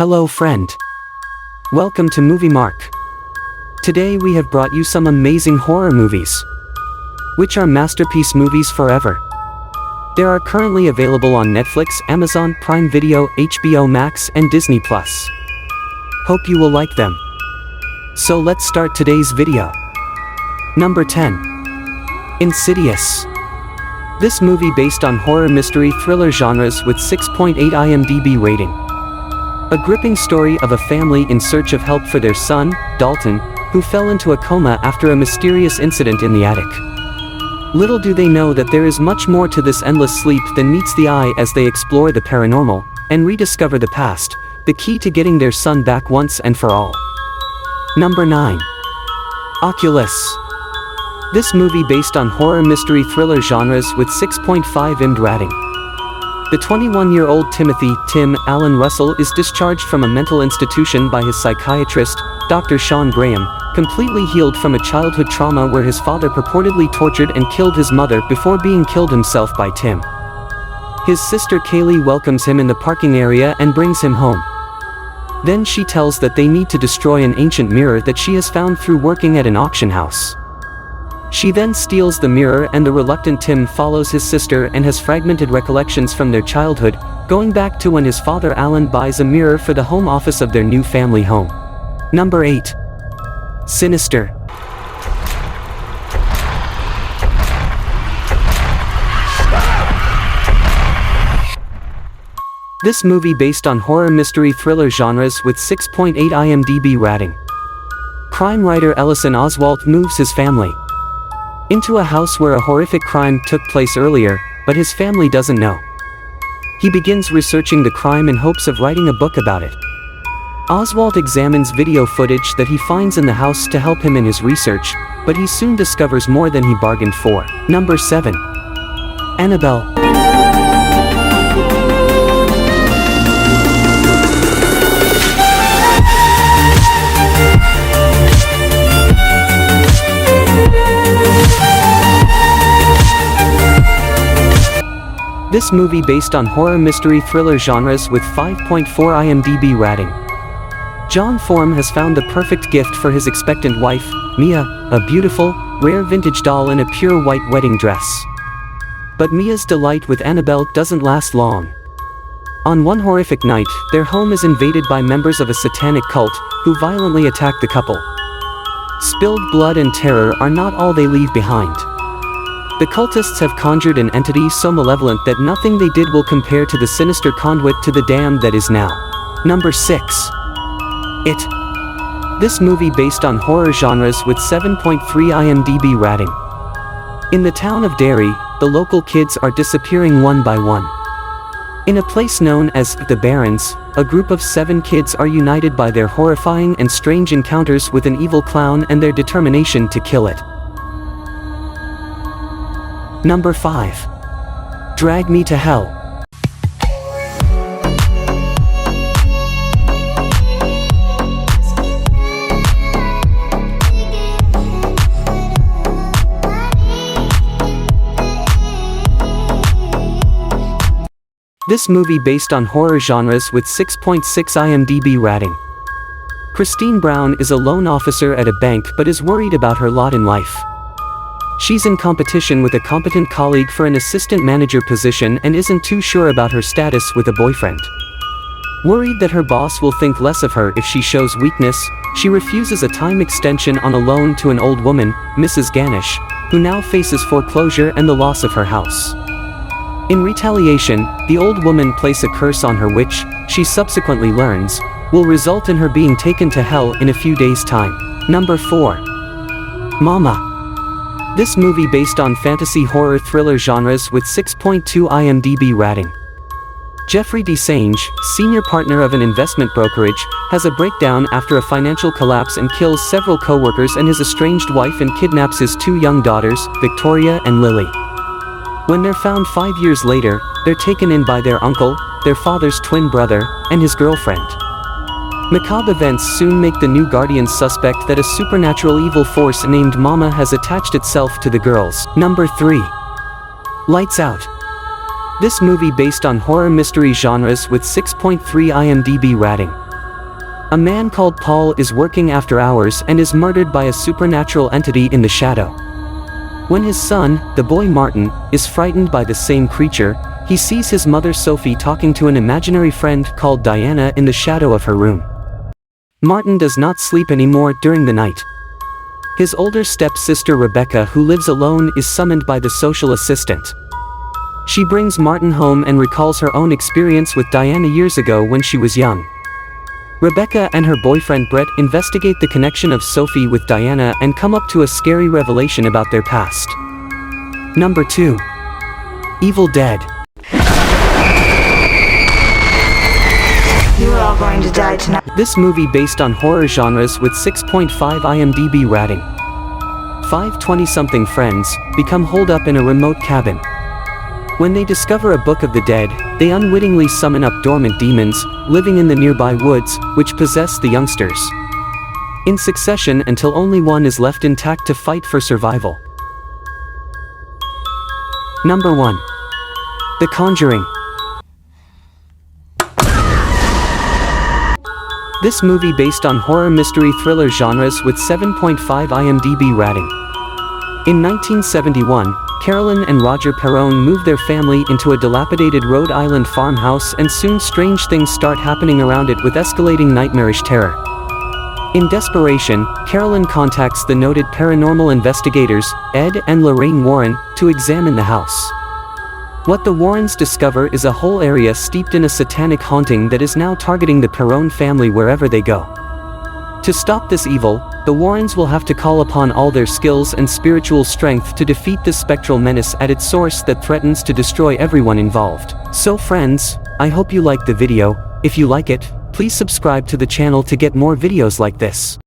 Hello friend. Welcome to MovieMark. Today we have brought you some amazing horror movies, which are masterpiece movies forever. They are currently available on Netflix, Amazon Prime Video, HBO Max and Disney+. Hope you will like them. So let's start today's video. Number 10. Insidious. This movie based on horror mystery thriller genres with 6.8 IMDb rating. A gripping story of a family in search of help for their son, Dalton, who fell into a coma after a mysterious incident in the attic. Little do they know that there is much more to this endless sleep than meets the eye as they explore the paranormal and rediscover the past, the key to getting their son back once and for all. Number 9. Oculus. This movie based on horror mystery thriller genres with 6.5 IMDb rating. The 21-year-old Tim Allen Russell is discharged from a mental institution by his psychiatrist, Dr. Sean Graham, completely healed from a childhood trauma where his father purportedly tortured and killed his mother before being killed himself by Tim. His sister Kaylee welcomes him in the parking area and brings him home. Then she tells that they need to destroy an ancient mirror that she has found through working at an auction house. She then steals the mirror and the reluctant Tim follows his sister and has fragmented recollections from their childhood, going back to when his father Alan buys a mirror for the home office of their new family home. Number 8. Sinister. This movie based on horror mystery thriller genres with 6.8 IMDb rating. Crime writer Ellison Oswalt moves his family into a house where a horrific crime took place earlier, but his family doesn't know. He begins researching the crime in hopes of writing a book about it. Oswalt examines video footage that he finds in the house to help him in his research, but he soon discovers more than he bargained for. Number 7. Annabelle. This movie based on horror mystery thriller genres with 5.4 IMDb rating. John Form has found the perfect gift for his expectant wife, Mia, a beautiful, rare vintage doll in a pure white wedding dress. But Mia's delight with Annabelle doesn't last long. On one horrific night, their home is invaded by members of a satanic cult, who violently attack the couple. Spilled blood and terror are not all they leave behind. The cultists have conjured an entity so malevolent that nothing they did will compare to the sinister conduit to the dam that is now. Number 6. It. This movie based on horror genres with 7.3 IMDb rating. In the town of Derry, the local kids are disappearing one by one. In a place known as the Barrens, a group of 7 kids are united by their horrifying and strange encounters with an evil clown and their determination to kill it. Number 5. Drag Me to Hell. This movie based on horror genres with 6.6 IMDb rating. Christine Brown is a loan officer at a bank but is worried about her lot in life. She's in competition with a competent colleague for an assistant manager position and isn't too sure about her status with a boyfriend. Worried that her boss will think less of her if she shows weakness, she refuses a time extension on a loan to an old woman, Mrs. Ganesh, who now faces foreclosure and the loss of her house. In retaliation, the old woman places a curse on her which, she subsequently learns, will result in her being taken to hell in a few days' time. Number 4. Mama. This movie based on fantasy horror thriller genres with 6.2 IMDb rating. Jeffrey Desange, senior partner of an investment brokerage, has a breakdown after a financial collapse and kills several co-workers and his estranged wife and kidnaps his 2 young daughters, Victoria and Lily. When they're found 5 years later, they're taken in by their uncle, their father's twin brother, and his girlfriend. Macabre events soon make the new Guardians suspect that a supernatural evil force named Mama has attached itself to the girls. Number 3. Lights Out. This movie based on horror mystery genres with 6.3 IMDb rating. A man called Paul is working after hours and is murdered by a supernatural entity in the shadow. When his son, the boy Martin, is frightened by the same creature, he sees his mother Sophie talking to an imaginary friend called Diana in the shadow of her room. Martin does not sleep anymore during the night. His older step-sister Rebecca, who lives alone, is summoned by the social assistant. She brings Martin home and recalls her own experience with Diana years ago when she was young. Rebecca and her boyfriend Brett investigate the connection of Sophie with Diana and come up to a scary revelation about their past. Number 2. Evil Dead. You are all going to die tonight. This movie based on horror genres with 6.5 IMDb rating. 5 20-something friends become holed up in a remote cabin. When they discover a book of the dead, they unwittingly summon up dormant demons, living in the nearby woods, which possess the youngsters. In succession until only one is left intact to fight for survival. Number 1. The Conjuring. This movie based on horror mystery thriller genres with 7.5 IMDb rating. In 1971, Carolyn and Roger Perron moved their family into a dilapidated Rhode Island farmhouse, and soon strange things start happening around it with escalating nightmarish terror. In desperation, Carolyn contacts the noted paranormal investigators, Ed and Lorraine Warren, to examine the house. What the Warrens discover is a whole area steeped in a satanic haunting that is now targeting the Perron family wherever they go. To stop this evil, the Warrens will have to call upon all their skills and spiritual strength to defeat this spectral menace at its source that threatens to destroy everyone involved. So friends, I hope you liked the video. If you like it, please subscribe to the channel to get more videos like this.